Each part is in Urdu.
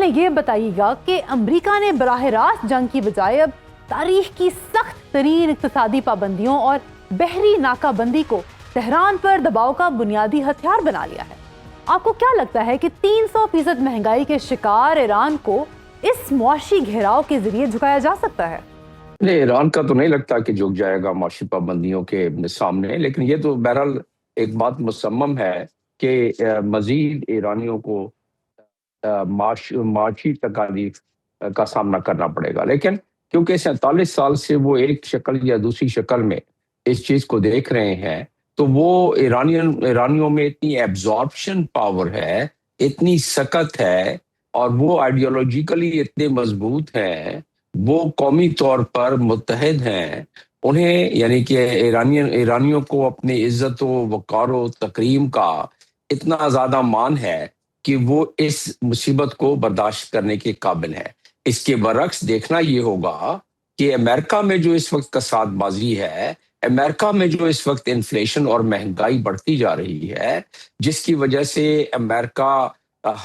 ہمیں یہ بتائیے گا کہ امریکہ نے براہ راست جنگ کی بجائے اب تاریخ کی سخت ترین اقتصادی پابندیوں اور بحری ناکہ بندی کو تہران پر دباؤ کا بنیادی ہتھیار بنا لیا ہے۔ آپ کو کیا لگتا ہے کہ 300% مہنگائی کے شکار ایران کو اس معاشی گھیراؤ کے ذریعے جھکایا جا سکتا ہے؟ نہیں، ایران کا تو نہیں لگتا کہ جھک جائے گا معاشی پابندیوں کے سامنے، لیکن یہ تو بہرحال ایک بات مصمم ہے کہ مزید ایرانیوں کو معاشی تکالیف کا سامنا کرنا پڑے گا، لیکن کیونکہ 47 سال سے وہ ایک شکل یا دوسری شکل میں اس چیز کو دیکھ رہے ہیں، تو وہ ایرانیوں میں اتنی ایبزارپشن پاور ہے، اتنی سخت ہے، اور وہ آئیڈیالوجیکلی اتنے مضبوط ہیں، وہ قومی طور پر متحد ہیں، انہیں یعنی کہ ایرانیوں کو اپنی عزت و وقار و تکریم کا اتنا زیادہ مان ہے کہ وہ اس مصیبت کو برداشت کرنے کے قابل ہے۔ اس کے برعکس دیکھنا یہ ہوگا کہ امریکہ میں جو اس وقت کساد بازی ہے، امریکہ میں جو اس وقت انفلیشن اور مہنگائی بڑھتی جا رہی ہے، جس کی وجہ سے امریکہ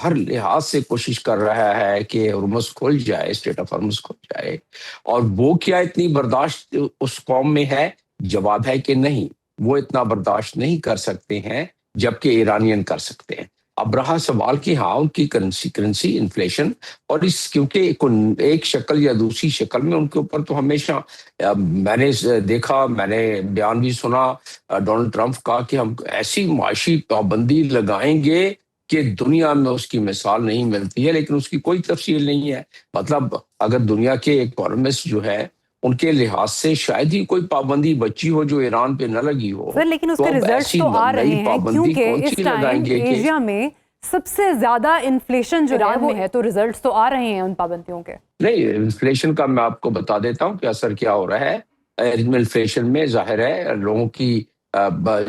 ہر لحاظ سے کوشش کر رہا ہے کہ ہرمز کھل جائے، اسٹریٹ آف ہرمز کھل جائے، اور وہ کیا اتنی برداشت اس قوم میں ہے؟ جواب ہے کہ نہیں، وہ اتنا برداشت نہیں کر سکتے ہیں جبکہ ایرانین کر سکتے ہیں۔ اب رہا سوال کہ ہاں ان کی کرنسی انفلیشن، اور اس کیونکہ ایک شکل یا دوسری شکل میں ان کے اوپر تو ہمیشہ میں نے دیکھا، میں نے بیان بھی سنا ڈونلڈ ٹرمپ کا کہ ہم ایسی معاشی پابندی لگائیں گے کہ دنیا میں اس کی مثال نہیں ملتی ہے، لیکن اس کی کوئی تفصیل نہیں ہے۔ مطلب اگر دنیا کے اکانومسٹ جو ہے ان کے لحاظ سے شاید ہی کوئی پابندی بچی ہو جو ایران پہ نہ لگی ہو، سر لیکن اس تو کے اب ریزلٹس ایسی تو آ رہے نئی ہیں، پابندی کیونکہ کون اس سی لگائیں ٹائم گے کہ ایشیا میں سب سے زیادہ انفلیشن جو ہے وہ ہے، تو ریزلٹس تو آ رہے ہیں ان پابندیوں کے۔ نہیں، انفلیشن کا میں آپ کو بتا دیتا ہوں کہ اثر کیا ہو رہا ہے۔ انفلیشن میں ظاہر ہے لوگوں کی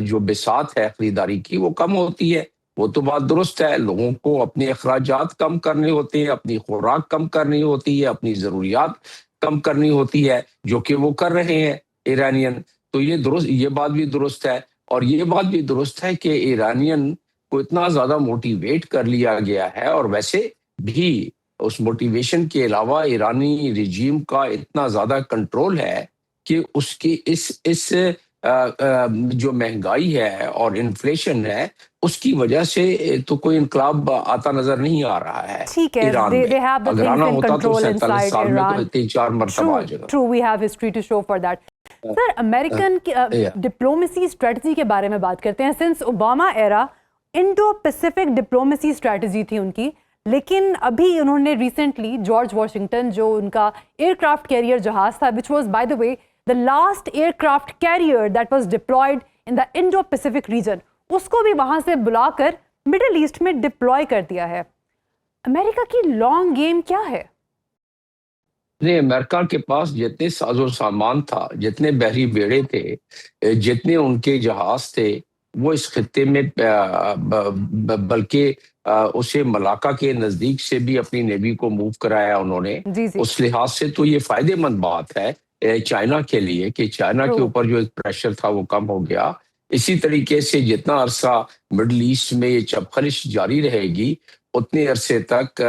جو بساط ہے خریداری کی وہ کم ہوتی ہے، وہ تو بات درست ہے، لوگوں کو اپنے اخراجات کم کرنے ہوتے ہیں، اپنی خوراک کم کرنی ہوتی ہے، اپنی ضروریات کم کرنی ہوتی ہے، جو کہ وہ کر رہے ہیں ایرانین۔ تو یہ بات بھی درست ہے، اور یہ بات بھی درست ہے کہ ایرانین کو اتنا زیادہ موٹیویٹ کر لیا گیا ہے، اور ویسے بھی اس موٹیویشن کے علاوہ ایرانی رجیم کا اتنا زیادہ کنٹرول ہے کہ اس کی اس جو مہنگائی ہے اور انفلیشن ہے، اس کی وجہ سے تو کوئی انقلاب آتا نظر نہیں آ رہا ہے ٹھیک ہے، ایران میں۔ they have the اگر things آنا in ہوتا تو control 47 inside سال میں تو Iran. 3-4 مرتبہ آ جائے گا۔ True, we have history to show for that. Sir American diplomacy strategy کے بارے میں بات کرتے ہیں۔ سنس اوباما ایرا انڈو پیسیفک ڈپلومیسی اسٹریٹجی تھی ان کی، لیکن ابھی انہوں نے ریسنٹلی جارج واشنگٹن جو ان کا ایئر کرافٹ کیریئر جہاز تھا، which was by the way the last aircraft carrier that was deployed in the Indo Pacific region، اس کو بھی وہاں سے بلا کر مڈل ایسٹ میں ڈپلوائے کر دیا ہے۔ امریکہ کی لانگ گیم کیا ہے؟ نہیں، امریکہ کے پاس جتنے ساز و سامان تھا، جتنے بحری بیڑے تھے، جتنے ان کے جہاز تھے، وہ اس خطے میں بلکہ اسے ملاقہ کے نزدیک سے بھی اپنی نیوی کو موو کرایا انہوں نے۔ اس لحاظ سے تو یہ فائدے مند بات ہے چائنا کے لیے کہ چائنا کے اوپر جو ایک پریشر تھا وہ کم ہو گیا۔ اسی طریقے سے جتنا عرصہ مڈل ایسٹ میں یہ چپخلش جاری رہے گی، اتنے عرصے تک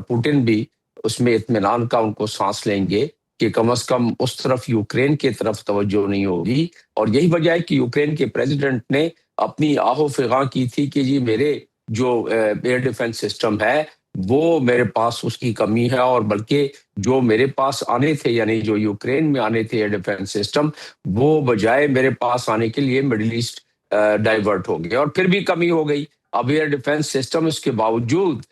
پوٹن بھی اس میں اطمینان کا ان کو سانس لیں گے کہ کم از کم اس طرف یوکرین کی طرف توجہ نہیں ہوگی۔ اور یہی وجہ ہے کہ یوکرین کے پریزیڈنٹ نے اپنی آہ و فغاں کی تھی کہ جی میرے جو ایئر ڈیفنس سسٹم ہے وہ میرے پاس اس کی کمی ہے، اور بلکہ جو میرے پاس آنے تھے، یعنی جو یوکرین میں آنے تھے ایئر ڈیفنس سسٹم، وہ بجائے میرے پاس آنے کے لیے مڈل ایسٹ ڈائیورٹ ہو گئے، اور پھر بھی کمی ہو گئی۔ اب ایئر ڈیفنس سسٹم اس کے باوجود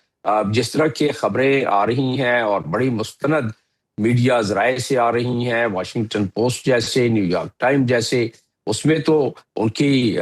جس طرح کی خبریں آ رہی ہیں اور بڑی مستند میڈیا ذرائع سے آ رہی ہیں، واشنگٹن پوسٹ جیسے، نیو یارک ٹائم جیسے، اس میں تو ان کی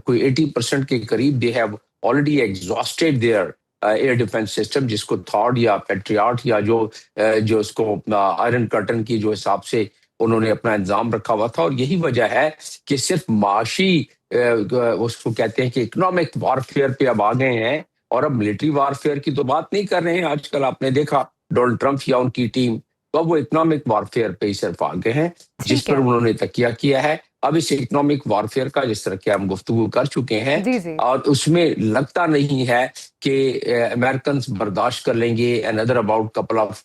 کوئی 80% کے قریب they have already exhausted their air defence system, جس کو تھاڈ یا پیٹریاٹ یا جو اس کو آئرن کرٹن کی جو حساب سے انہوں نے اپنا انتظام رکھا ہوا تھا۔ اور یہی وجہ ہے کہ صرف معاشی اس کو کہتے ہیں کہ اکنامک وارفیئر پہ اب آ گئے ہیں، اور اب ملٹری وارفیئر کی تو بات نہیں کر رہے ہیں۔ آج کل آپ نے دیکھا ڈونلڈ ٹرمپ یا ان کی ٹیم تو اب وہ اکنامک وارفیئر پہ ہی صرف آگے ہیں جس ٹھیک ہے پر انہوں نے تکیہ کیا ہے. اب اس اکنامک وارفیئر کا جس طرح کہ ہم گفتگو کر چکے ہیں جی جی اور اس میں لگتا نہیں ہے کہ امریکنز برداشت کر لیں گے another about couple of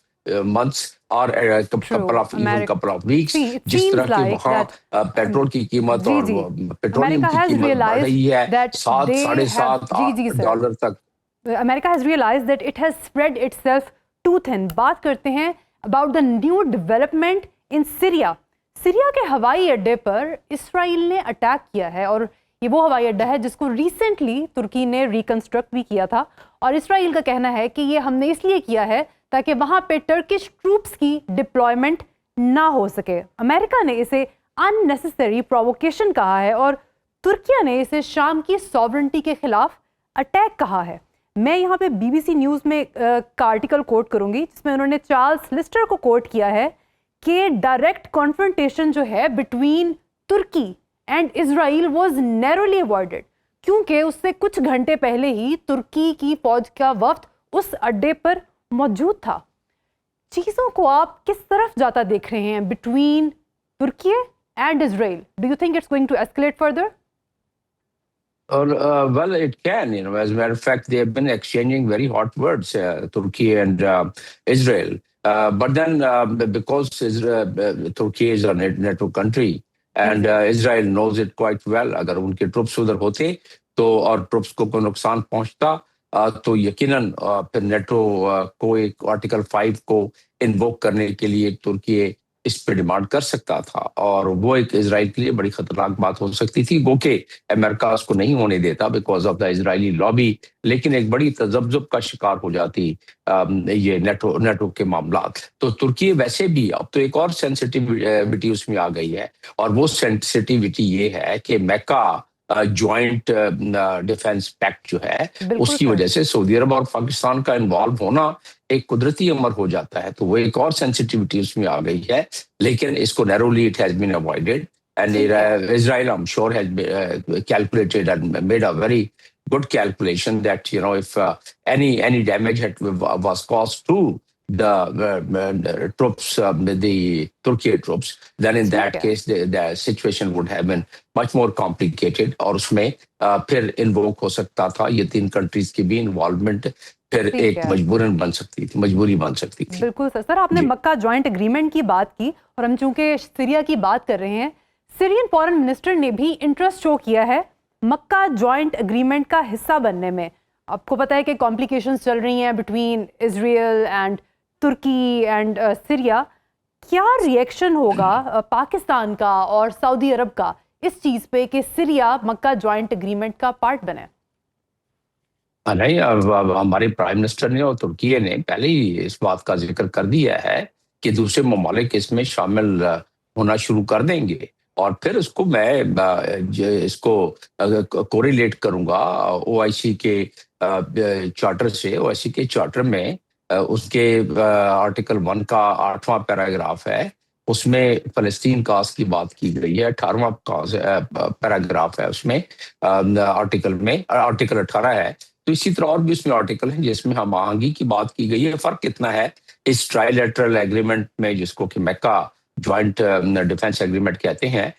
months اور true couple of even couple of weeks. See it جس سیمز طرح کہ لائک وہاں دیٹ پیٹرول کی قیمت جی اور جی پیٹرولیم America کی has قیمت بڑھ realized رہی ہے that 7 they ساڑھے have 7 جی جی سر ڈالر تک. America has realized that it has spread itself too thin. بات کرتے ہیں about the new development in Syria. Syria کے ہوائی اڈے پر اسرائیل نے اٹیک کیا ہے اور یہ وہ ہوائی اڈا ہے جس کو ریسنٹلی ترکی نے ریکنسٹرکٹ بھی کیا تھا اور اسرائیل کا کہنا ہے کہ یہ ہم نے اس لیے کیا ہے تاکہ وہاں پہ ٹرکش ٹروپس کی ڈپلائمنٹ نہ ہو سکے. امریکہ نے اسے unnecessary provocation کہا ہے اور ترکیہ نے اسے شام کی ساورنٹی کے خلاف اٹیک کہا ہے. میں یہاں پہ بی بی سی نیوز میں کا آرٹیکل کوٹ کروں گی جس میں انہوں نے چارلس لسٹر کو کوٹ کیا ہے کہ ڈائریکٹ کانفرنٹیشن جو ہے between Turkey and Israel was narrowly avoided کیونکہ اس سے کچھ گھنٹے پہلے ہی ترکی کی فوج کا وفد اس اڈے پر موجود تھا. چیزوں کو آپ کس طرف جاتا دیکھ رہے ہیں between Turkey and Israel? Do you think it's going to escalate further? Well, it can. As a matter of fact, they have been exchanging very hot words, Turkey and Israel. But then, because Turkey is a NATO country, and Israel knows it quite well, اگر ان کے ٹروپس ادھر ہوتے تو اور ٹروپس کو کوئی نقصان پہنچتا تو یقیناً پھر نیٹو کو ایک آرٹیکل 5 کو انووک کرنے کے لیے ترکی اس پہ ڈیمانڈ کر سکتا تھا اور وہ ایک اسرائیل کے لیے بڑی خطرناک بات ہو سکتی تھی گو کہ امریکہ اس کو نہیں ہونے دیتا because of the Israeli lobby. لیکن ایک بڑی تذبذب کا شکار ہو جاتی یہ نیٹو کے معاملات. تو ترکی ویسے بھی اب تو ایک اور سینسٹیوٹی اس میں آ گئی ہے اور وہ سینسٹیوٹی یہ ہے کہ میکا جوائنٹ ڈیفنس پیکٹ جو ہے اس کی وجہ سے سعودی عرب اور پاکستان کا انوالو ہونا ایک قدرتی امر ہو جاتا ہے. تو وہ ایک اور سینسٹیوٹی اس میں آ گئی ہے لیکن اس کو نیرولی it has been avoided and Israel I'm sure has calculated and made a very good calculation that if any damage was caused to the troops, the Turkey troops, then in that case the situation would have been much more complicated اور اس میں پھر انووک ہو سکتا تھا یہ تین کنٹریز کی بھی انوالومنٹ پھر ایک مجبوراً بن سکتی تھی مجبوری بن سکتی تھی. بالکل سر آپ نے مکہ جوائنٹ اگریمنٹ کی بات کی اور ہم چونکہ سیریا کی بات کر رہے ہیں سیرین فورن منسٹر نے بھی انٹرسٹ شو کیا ہے مکہ جوائنٹ اگریمنٹ کا حصہ بننے میں. آپ کو پتہ ہے کہ کمپلیکیشنز چل رہی ہیں between Israel and Turkey and Syria. کیا ریئیکشن ہوگا پاکستان کا اور سعودی عرب کا اس چیز پہ کہ سیریا مکہ جوائنٹ اگریمنٹ کا پارٹ بنے؟ نہیں ہمارے پرائم منسٹر نے اور ترکی نے پہلے ہی اس بات کا ذکر کر دیا ہے کہ دوسرے ممالک اس میں شامل ہونا شروع کر دیں گے اور پھر اس کو میں اس کو کوریلیٹ کروں گا او آئی سی کے چارٹر سے. او آئی سی کے چارٹر میں اس کے آرٹیکل 1 کا 8واں پیراگراف ہے اس میں فلسطین کاز کی بات کی گئی ہے. 18واں پیراگراف ہے اس میں آرٹیکل 18 ہے. تو اسی طرح اور بھی اس میں آرٹیکل ہیں جس میں ہم آہنگی کی بات کی گئی ہے. فرق کتنا ہے اس ٹرائلیٹرل ایگریمنٹ میں جس کو کہ میکا جوائنٹ ڈیفنس ایگریمنٹ کہتے ہیں